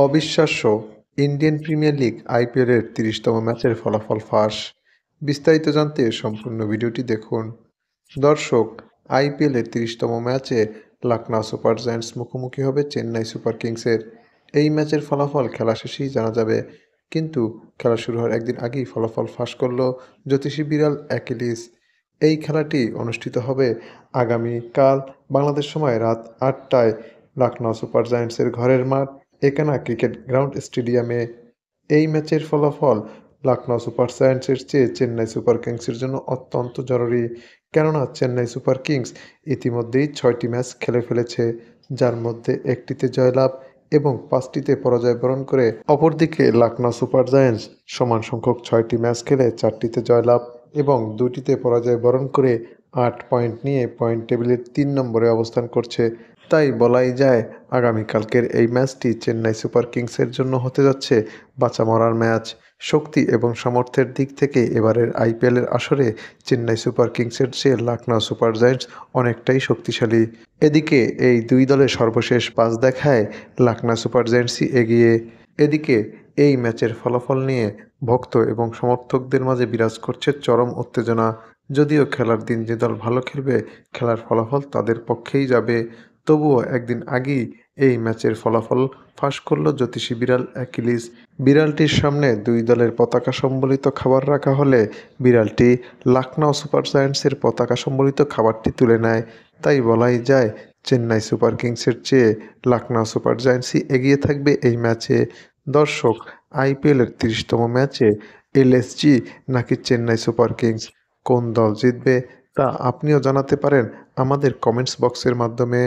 অবিশ্বাস্য, Indian premier league আইপিএলের ৩০তম ম্যাচের ফলাফল ফাঁস। বিস্তারিত জানতে সম্পূর্ণ ভিডিওটি দেখুন। দর্শক, আইপিএলের ৩০তম ম্যাচে লখনউ সুপার জায়ান্টস মুখোমুখি হবে চেন্নাই সুপার কিংসের। এই ম্যাচের ফলাফল খেলা শেষেই জানা যাবে, কিন্তু খেলা শুরু হওয়ার একদিন আগেই ফলাফল ফাঁস করল জ্যোতিষী বিড়াল অ্যাকিলিস। এই খেলাটি অনুষ্ঠিত হবে আগামীকাল বাংলাদেশ সময় রাত ৮টায় লখনউ সুপার জায়ান্টসের ঘরের মাঠ একানা ক্রিকেট গ্রাউন্ড স্টেডিয়ামে। এই ম্যাচের ফলাফল লখনউ সুপার জায়ান্টসের চেয়ে চেন্নাই সুপার কিংসের জন্য অত্যন্ত জরুরি, কেননা চেন্নাই সুপার কিংস ইতিমধ্যেই ৬টি ম্যাচ খেলে ফেলেছে, যার মধ্যে একটিতে জয়লাভ এবং ৫টিতে পরাজয় বরণ করে। অপরদিকে লখনউ সুপার জায়ান্টস সমান সংখ্যক ৬টি ম্যাচ খেলে ৪টিতে জয়লাভ এবং ২টিতে পরাজয় বরণ করে ৮ পয়েন্ট নিয়ে পয়েন্ট টেবিলের ৩ নম্বরে অবস্থান করছে। তাই বলাই যায় আগামীকালকের এই ম্যাচটি চেন্নাই সুপার কিংসের জন্য হতে যাচ্ছে বাঁচা মরার ম্যাচ। শক্তি এবং সামর্থ্যের দিক থেকে এবারের আইপিএলের আসরে চেন্নাই সুপার কিংসের চেয়ে লখনউ সুপার জায়ান্টস অনেকটাই শক্তিশালী। এদিকে এই দুই দলের সর্বশেষ ৫ দেখায় লখনউ সুপার জায়ান্টসই এগিয়ে। এদিকে এই ম্যাচের ফলাফল নিয়ে ভক্ত এবং সমর্থকদের মাঝে বিরাজ করছে চরম উত্তেজনা। যদিও খেলার দিন যে দল ভালো খেলবে, খেলার ফলাফল তাদের পক্ষেই যাবে। তবুও একদিন আগেই এই ম্যাচের ফলাফল ফাঁস করল জ্যোতিষী বিড়াল অ্যাকিলিস। বিড়ালটির সামনে দুই দলের পতাকা সম্বলিত খাবার রাখা হলে বিড়ালটি লখনউ সুপার জায়ান্টসের পতাকা সম্বলিত খাবারটি তুলে নেয়। তাই বলাই যায় চেন্নাই সুপার কিংসের চেয়ে লখনউ সুপার জায়ান্টসই এগিয়ে থাকবে এই ম্যাচে। দর্শক, আইপিএলের ৩০তম ম্যাচে এলএসজি নাকি চেন্নাই সুপার কিংস, কোন দল জিতবে তা আপনিও জানাতে পারেন আমাদের কমেন্টস বক্সের মাধ্যমে।